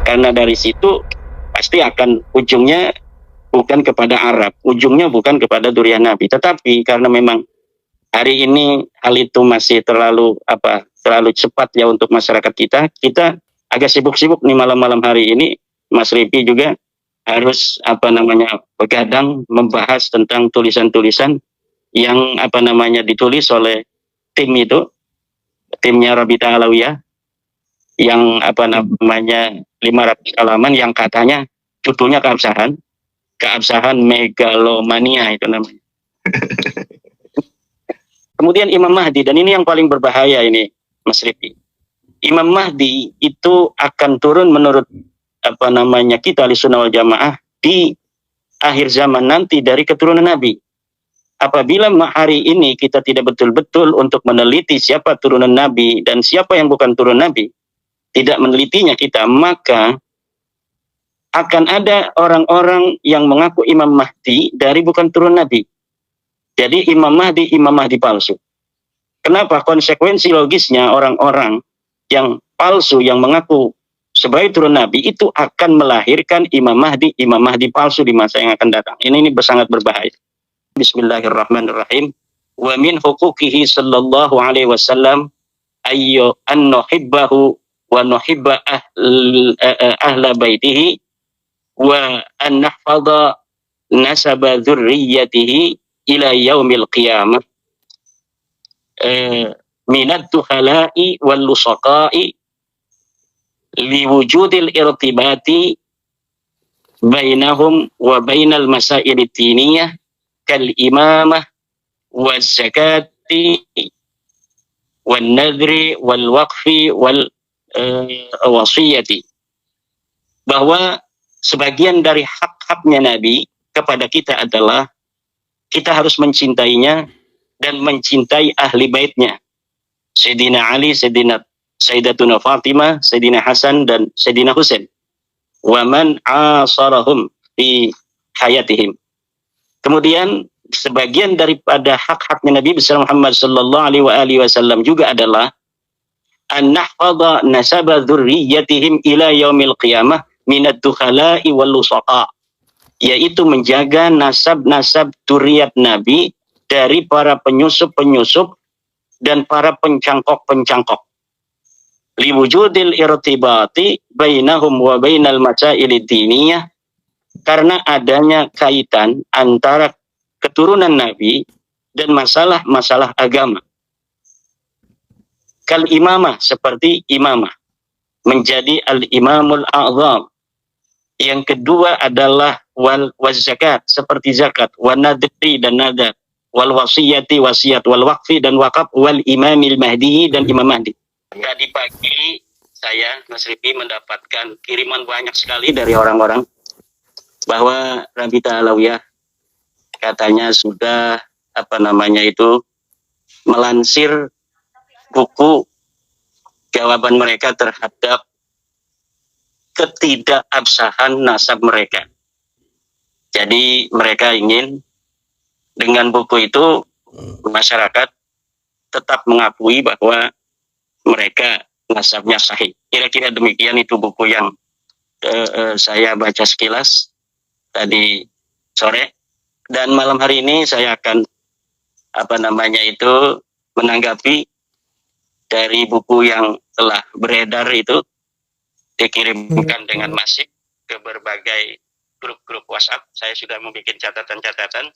Karena dari situ pasti akan ujungnya bukan kepada Arab, ujungnya bukan kepada durian Nabi. Tetapi karena memang hari ini hal itu masih terlalu cepat ya untuk masyarakat kita agak sibuk-sibuk nih malam-malam hari ini. Mas Ripi juga harus begadang membahas tentang tulisan-tulisan yang ditulis oleh timnya Rabita Alawiyah yang 500 halaman yang katanya judulnya keabsahan megalomania itu namanya. Kemudian Imam Mahdi, dan ini yang paling berbahaya ini Mas Rifi. Imam Mahdi itu akan turun menurut kita Ahlussunnah wal Jamaah di akhir zaman nanti dari keturunan Nabi. Apabila hari ini kita tidak betul-betul untuk meneliti siapa turunan Nabi dan siapa yang bukan turunan Nabi, tidak menelitinya kita, maka akan ada orang-orang yang mengaku Imam Mahdi dari bukan turunan Nabi. Jadi Imam Mahdi palsu. Kenapa? Konsekuensi logisnya orang-orang yang palsu, yang mengaku sebagai turun Nabi, itu akan melahirkan Imam Mahdi palsu di masa yang akan datang. Ini sangat berbahaya. Bismillahirrahmanirrahim. Wa min huquqihi sallallahu alaihi wasallam an nuhibbahu wa nuhibba ahla baitihi wa an nahfadha nasaba dzurriyyatihi ila yaumil qiyamah minad dukhala'i wal lusaqa'i liwujudil irtibati bainahum wa bainal masail diniyah kal imamah waz zakati wan nadri wal waqfi wal wasiyati, bahwa sebagian dari hak-haknya Nabi kepada kita adalah kita harus mencintainya dan mencintai ahli baitnya, Sayyidina Ali, Sayyidatuna Fatimah, Sayyidina Hasan dan Sayyidina Husain, wa man asarahum fi hayatihim. Kemudian sebagian daripada hak-haknya Nabi besar Muhammad sallallahu alaihi wasallam juga adalah an nahfadha nasaba dzurriyyatihim ila yaumil qiyamah minad dukhala'i wal lusaqa, yaitu menjaga nasab-nasab dzurriyyat Nabi dari para penyusup-penyusup dan para pencangkok-pencangkok. Liwujudil irtibati bainahum wa bainal masailid diniyah, karena adanya kaitan antara keturunan Nabi dan masalah-masalah agama. Kal imamah, seperti imamah, menjadi al-imamul a'zam. Yang kedua adalah wal zakat, seperti zakat, wal nadri dan nadar, wal wasiyati wasiat, wal waqfi dan wakaf, wal imamil mahdi dan imam mahdi. Tadi pagi saya, Mas Rifi, mendapatkan kiriman banyak sekali dari orang-orang bahwa Rabita Alawiyah katanya sudah melansir buku jawaban mereka terhadap ketidakabsahan nasab mereka. Jadi mereka ingin dengan buku itu masyarakat tetap mengakui bahwa mereka nasabnya sahih. Kira-kira demikian itu buku yang saya baca sekilas tadi sore, dan malam hari ini saya akan menanggapi dari buku yang telah beredar itu, dikirimkan dengan masif ke berbagai grup-grup WhatsApp. Saya sudah membuat catatan-catatan.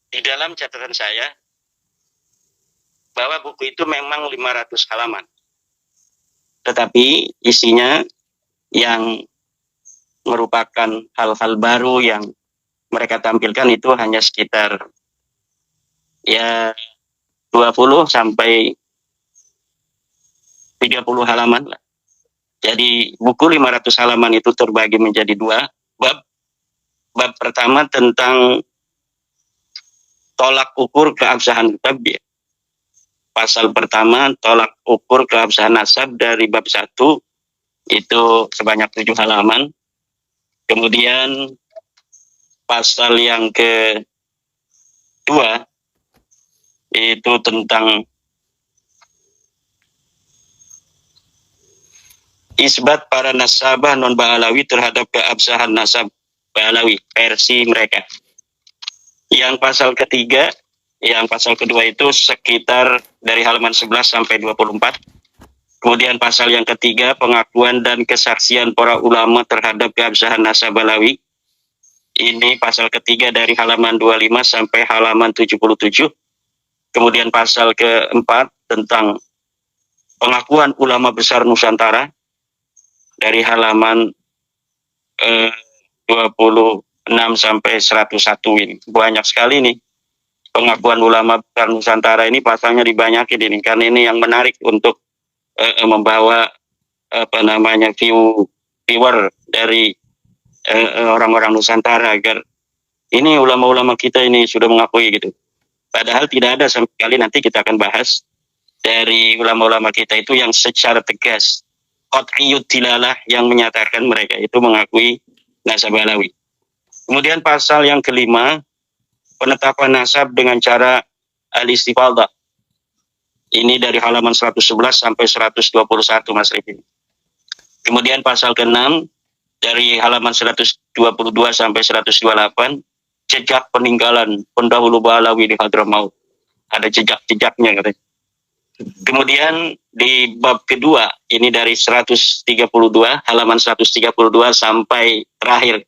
Di dalam catatan saya bahwa buku itu memang 500 halaman. Tetapi isinya yang merupakan hal-hal baru yang mereka tampilkan itu hanya sekitar 20 sampai 30 halaman lah. Jadi buku 500 halaman itu terbagi menjadi 2 bab. Bab pertama tentang tolak ukur keabsahan nasab. Pasal pertama tolak ukur keabsahan nasab dari bab 1 itu sebanyak 7 halaman. Kemudian pasal yang kedua itu tentang isbat para nasabah non Ba'alawi terhadap keabsahan nasab Ba'alawi versi mereka. Yang pasal ketiga, yang pasal kedua itu sekitar dari halaman 11 sampai 24. Kemudian pasal yang ketiga, pengakuan dan kesaksian para ulama terhadap keabsahan nasab Ba'alawi. Ini pasal ketiga dari halaman 25 sampai halaman 77. Kemudian pasal keempat tentang pengakuan ulama besar Nusantara dari halaman 26 sampai 101 ini. Banyak sekali nih pengakuan ulama besar Nusantara ini, pasalnya dibanyakin ini, karena ini yang menarik untuk membawa viewer dari orang-orang Nusantara agar ini ulama-ulama kita ini sudah mengakui gitu. Padahal tidak ada sama sekali, nanti kita akan bahas dari ulama-ulama kita itu yang secara tegas qat'iyud dilalah yang menyatakan mereka itu mengakui nasab Ba'alawi. Kemudian pasal yang kelima, penetapan nasab dengan cara al-istifadah. Ini dari halaman 111 sampai 121 Mas Rifin. Kemudian pasal ke-6 dari halaman 122 sampai 128, jejak peninggalan pendahulu Ba'alawi di Hadramaut. Ada jejak-jejaknya katanya. Kemudian di bab kedua, ini dari 132, halaman 132 sampai terakhir.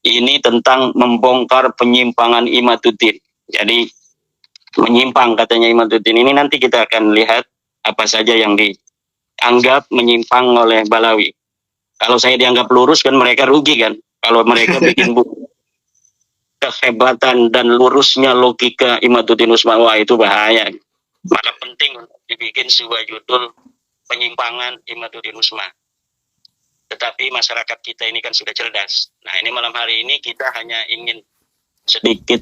Ini tentang membongkar penyimpangan Imaduddin. Jadi menyimpang katanya Imaduddin. Ini nanti kita akan lihat apa saja yang dianggap menyimpang oleh Ba'alawi. Kalau saya dianggap lurus kan mereka rugi kan. Kalau mereka bikin buku kehebatan dan lurusnya logika Imaduddin Usmawa itu bahaya. Maka penting untuk dibikin sebuah judul penyimpangan Imaduddin Usma. Tetapi masyarakat kita ini kan sudah cerdas. Nah, ini malam hari ini kita hanya ingin sedikit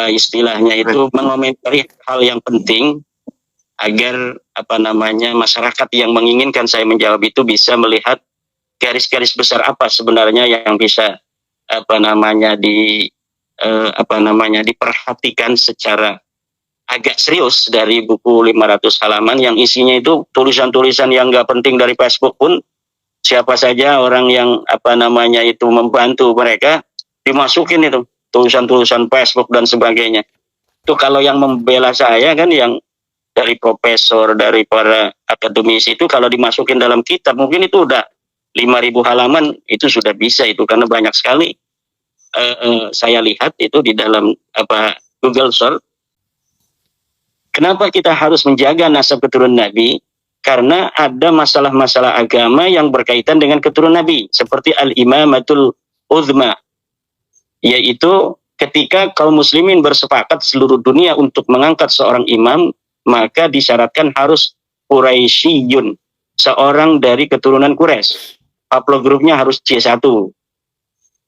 istilahnya itu mengomentari hal yang penting agar masyarakat yang menginginkan saya menjawab itu bisa melihat garis-garis besar apa sebenarnya yang bisa diperhatikan secara agak serius dari buku 500 halaman yang isinya itu tulisan-tulisan yang nggak penting dari Facebook pun, siapa saja orang yang itu membantu mereka dimasukin itu tulisan-tulisan Facebook dan sebagainya. Itu kalau yang membela saya kan yang dari profesor, dari para akademisi itu kalau dimasukin dalam kitab mungkin itu udah 5.000 halaman itu sudah bisa itu, karena banyak sekali saya lihat itu di dalam Google Search. Kenapa kita harus menjaga nasab keturunan Nabi? Karena ada masalah-masalah agama yang berkaitan dengan keturunan Nabi, seperti al-imamatul uzma, yaitu ketika kaum muslimin bersepakat seluruh dunia untuk mengangkat seorang imam, maka disyaratkan harus Quraisyiyun, seorang dari keturunan Quraisy. Haplogrupnya harus C1.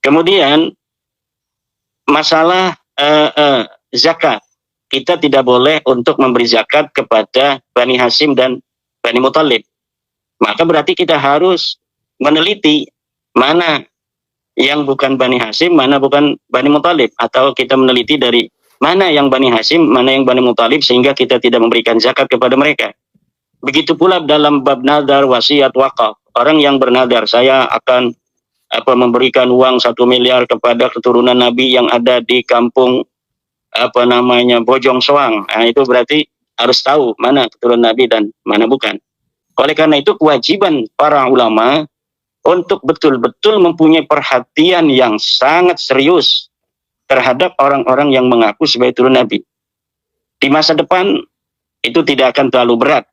Kemudian masalah zakat, kita tidak boleh untuk memberi zakat kepada Bani Hashim dan Bani Muthalib. Maka berarti kita harus meneliti mana yang bukan Bani Hashim, mana bukan Bani Muthalib, atau kita meneliti dari mana yang Bani Hashim, mana yang Bani Muthalib, sehingga kita tidak memberikan zakat kepada mereka. Begitu pula dalam bab nadar, wasiat, wakaf. Orang yang bernadar, saya akan memberikan uang 1 miliar kepada keturunan Nabi yang ada di kampung Bojong Soang. Nah, itu berarti harus tahu mana keturunan Nabi dan mana bukan. Oleh karena itu kewajiban para ulama untuk betul-betul mempunyai perhatian yang sangat serius terhadap orang-orang yang mengaku sebagai turun Nabi. Di masa depan itu tidak akan terlalu berat,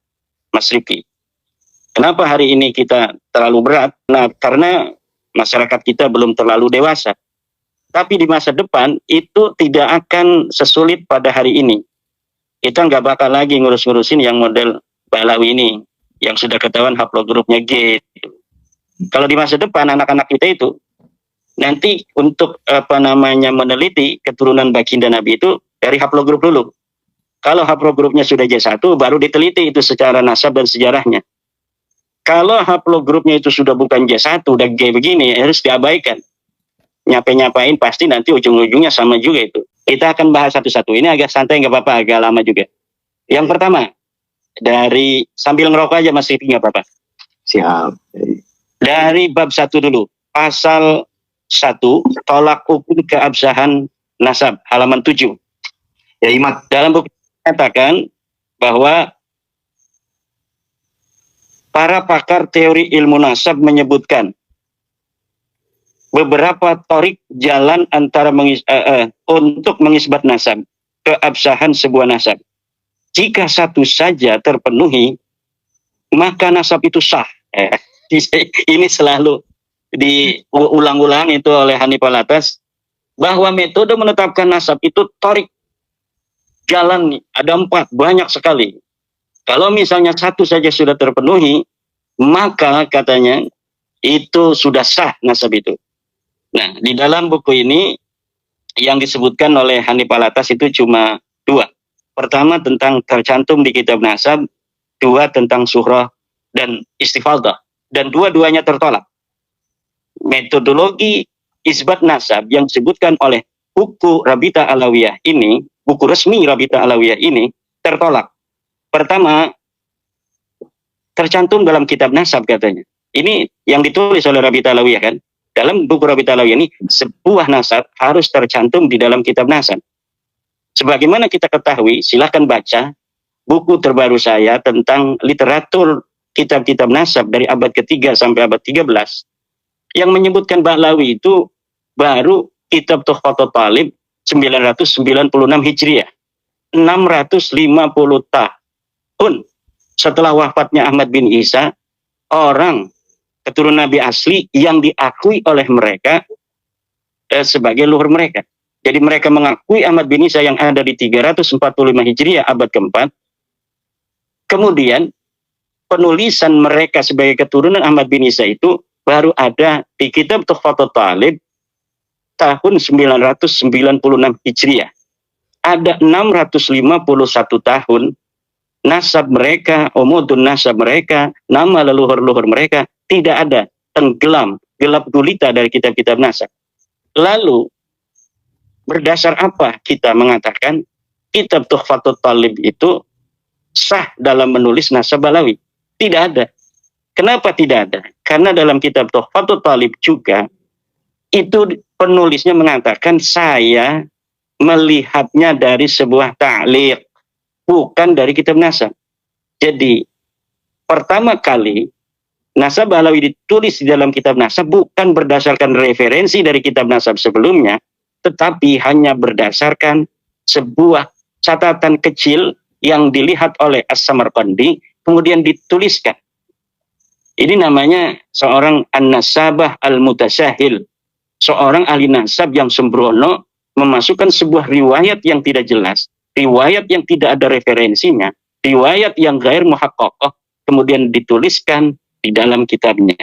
Mas Rifki. Kenapa hari ini kita terlalu berat? Nah, karena masyarakat kita belum terlalu dewasa. Tapi di masa depan itu tidak akan sesulit pada hari ini. Kita nggak bakal lagi ngurus-ngurusin yang model Ba'alawi ini, yang sudah ketahuan haplogrupnya G. Kalau di masa depan anak-anak kita itu nanti untuk meneliti keturunan baginda Nabi itu dari haplogrup dulu. Kalau haplogrupnya sudah J1 baru diteliti itu secara nasab dan sejarahnya. Kalau haplogrupnya itu sudah bukan J1, udah G begini, harus diabaikan. Nyapain pasti nanti ujung-ujungnya sama juga itu. Kita akan bahas satu-satu. Ini agak santai, nggak apa-apa, agak lama juga. Yang pertama, Dari sambil ngerokok aja Mas Rifki, nggak apa-apa. Siap. Dari bab 1 dulu. Pasal 1, tolak ukur keabsahan nasab, halaman 7. Ya Imat. Dalam buku katakan bahwa para pakar teori ilmu nasab menyebutkan beberapa torik jalan antara untuk mengisbat nasab, keabsahan sebuah nasab. Jika satu saja terpenuhi, maka nasab itu sah. Ini selalu diulang-ulang itu oleh Hanif Alatas, bahwa metode menetapkan nasab itu torik jalan, ada 4, banyak sekali. Kalau misalnya satu saja sudah terpenuhi, maka katanya itu sudah sah nasab itu. Nah, di dalam buku ini yang disebutkan oleh Hanif Alatas itu cuma 2. Pertama tentang tercantum di kitab nasab, 2 tentang surah dan istifadah. Dan dua-duanya tertolak. Metodologi isbat nasab yang disebutkan oleh buku Rabita Alawiyah ini, buku resmi Rabita Alawiyah ini, tertolak. Pertama, tercantum dalam kitab nasab katanya. Ini yang ditulis oleh Rabita Alawiyah kan. Dalam buku Rabita Alawiyah ini, sebuah nasab harus tercantum di dalam kitab nasab. Sebagaimana kita ketahui, silahkan baca buku terbaru saya tentang literatur kitab-kitab nasab dari abad ke-3 sampai abad 13 yang menyebutkan Bahlawi itu baru kitab Tuhfatul Talib 996 Hijriah, 650 tahun setelah wafatnya Ahmad bin Isa, orang keturunan Nabi asli yang diakui oleh mereka sebagai luhur mereka. Jadi mereka mengakui Ahmad bin Isa yang ada di 345 Hijriah abad ke-4. Kemudian penulisan mereka sebagai keturunan Ahmad bin Isa itu baru ada di kitab Tuhfatul Talib tahun 996 Hijriah. Ada 651 tahun nasab mereka, umudun nasab mereka, nama leluhur-leluhur mereka tidak ada, tenggelam, gelap gulita dari kitab-kitab nasab. Lalu berdasar apa kita mengatakan kitab Tuhfatul Talib itu sah dalam menulis nasab Bahlawi? Tidak ada. Kenapa tidak ada? Karena dalam kitab Tuhfatul Talib juga itu penulisnya mengatakan saya melihatnya dari sebuah ta'liq, bukan dari kitab nasab. Jadi pertama kali nasab Bahlawi ditulis di dalam kitab nasab bukan berdasarkan referensi dari kitab nasab sebelumnya, tetapi hanya berdasarkan sebuah catatan kecil yang dilihat oleh As-Samarqandi, kemudian dituliskan. Ini namanya seorang an-nasabah al-mutasahil, seorang ahli nasab yang sembrono memasukkan sebuah riwayat yang tidak jelas, riwayat yang tidak ada referensinya, riwayat yang gair muhaqqaqah, kemudian dituliskan di dalam kitabnya.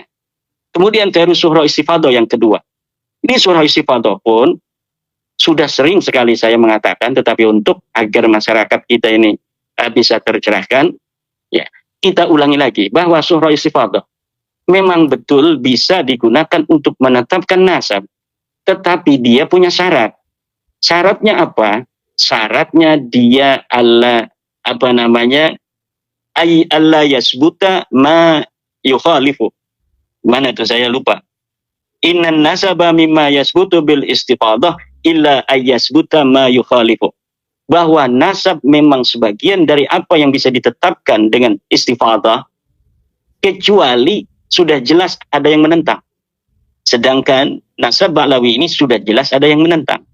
Kemudian terus surah istifadah yang kedua. Ini surah istifadah pun sudah sering sekali saya mengatakan, tetapi untuk agar masyarakat kita ini bisa tercerahkan, ya kita ulangi lagi bahwa surah istifadah memang betul bisa digunakan untuk menetapkan nasab, tetapi dia punya syarat. Syaratnya apa? Syaratnya dia Allah Allah yasbuta ma yukhalifu. Mana itu saya lupa. Innan nasaba mimma yasbutu bil istifadah illa ayyasbuta ma yukhalifu. Bahwa nasab memang sebagian dari apa yang bisa ditetapkan dengan istifadah, kecuali sudah jelas ada yang menentang. Sedangkan nasab Bahlawi ini sudah jelas ada yang menentang.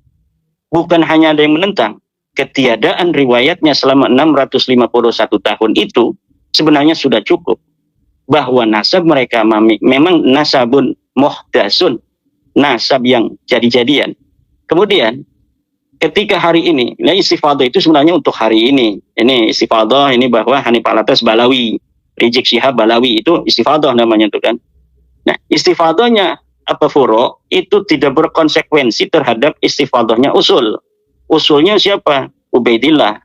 Bukan hanya ada yang menentang, ketiadaan riwayatnya selama 651 tahun itu sebenarnya sudah cukup. Bahwa nasab mereka memang nasabun muhdasun, nasab yang jadi-jadian. Kemudian ketika hari ini, nah istifadah itu sebenarnya untuk hari ini. Ini istifadah ini bahwa Hanif Alatas Bahlawi, Rizik Syihab Bahlawi itu istifadah namanya itu kan. Nah istifadahnya apa furo itu tidak berkonsekuensi terhadap istifadahnya usul. Usulnya siapa? Ubaidillah.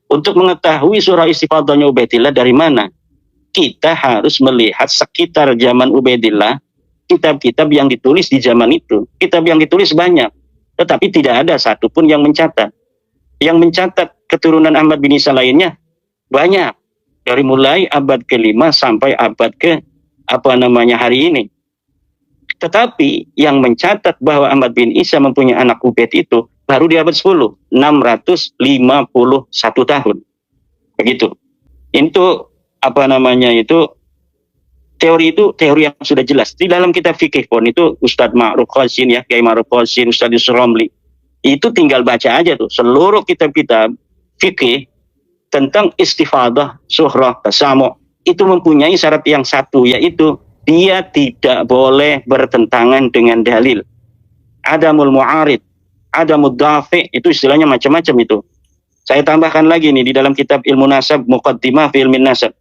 Untuk mengetahui surah istifadahnya Ubaidillah dari mana? Kita harus melihat sekitar zaman Ubaidillah, kitab-kitab yang ditulis di zaman itu. Kitab yang ditulis banyak, tetapi tidak ada satupun yang mencatat. Yang mencatat keturunan Ahmad bin Isa lainnya banyak. dari mulai abad ke-5 sampai abad ke hari ini. Tetapi yang mencatat bahwa Ahmad bin Isa mempunyai anak Ubaid itu baru di abad 10, 651 tahun. Begitu. Itu teori yang sudah jelas. Di dalam kitab fikih pun itu Ustadz Ma'ruf Qasim ya, Kiai Ma'ruf Qasim, Ustadz Yusuf Romli. Itu tinggal baca aja tuh seluruh kitab-kitab fikih tentang istifadah, suhrah, tasamu' itu mempunyai syarat yang satu, yaitu dia tidak boleh bertentangan dengan dalil. Adamul mu'arid, adamul dafi, itu istilahnya macam-macam itu. Saya tambahkan lagi nih di dalam kitab Ilmu Nasab, Muqaddimah fi Ilmin Nasab.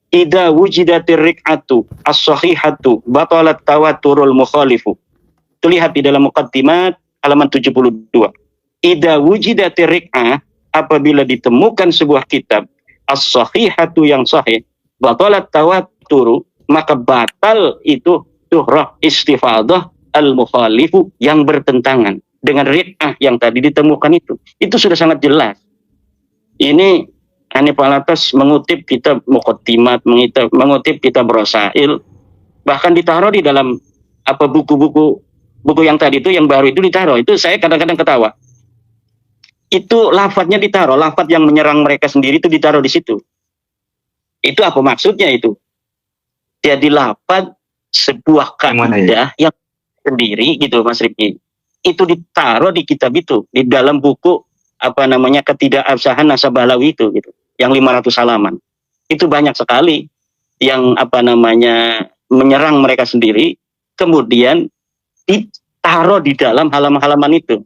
Idza wujidatir riq'atu as-sahihatu batalat tawaturul mukhalifu. Itu lihat di dalam Muqaddimah halaman 72. Idza wujidatir riq'ah, apabila ditemukan sebuah kitab as-sahihatu yang sahih, batalat tawaturu, maka batal itu suhrah istifadah al-mukhalifu yang bertentangan dengan riq'ah yang tadi ditemukan itu. Itu sudah sangat jelas. Ini Hanif Alatas mengutip kitab Muqaddimat, mengutip kitab Rasail, bahkan ditaruh di dalam buku yang tadi itu yang baru itu ditaruh. Itu saya kadang-kadang ketawa. Itu lafadznya ditaruh, lafadz yang menyerang mereka sendiri itu ditaruh di situ. Itu apa maksudnya itu? Jadi lafadz sebuah kaidah yang sendiri gitu Mas Rifki. Itu ditaruh di kitab itu, di dalam buku ketidakabsahan Nasabalawi itu gitu, yang 500 halaman. Itu banyak sekali yang menyerang mereka sendiri, kemudian ditaruh di dalam halaman-halaman itu.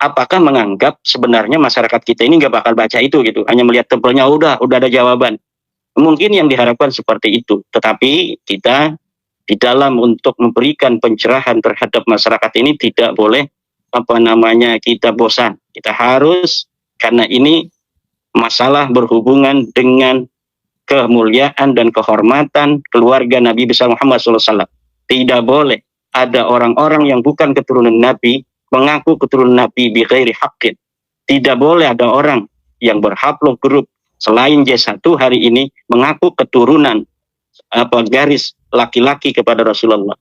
Apakah menganggap sebenarnya masyarakat kita ini nggak bakal baca itu gitu, hanya melihat tempelnya udah ada jawaban. Mungkin yang diharapkan seperti itu, tetapi kita di dalam untuk memberikan pencerahan terhadap masyarakat ini tidak boleh kita bosan. Kita harus, karena ini masalah berhubungan dengan kemuliaan dan kehormatan keluarga Nabi besar Muhammad SAW. Tidak boleh ada orang-orang yang bukan keturunan Nabi mengaku keturunan Nabi bi ghairi haqqin. Tidak boleh ada orang yang berhaplog grup selain J1 hari ini mengaku keturunan garis laki-laki kepada Rasulullah.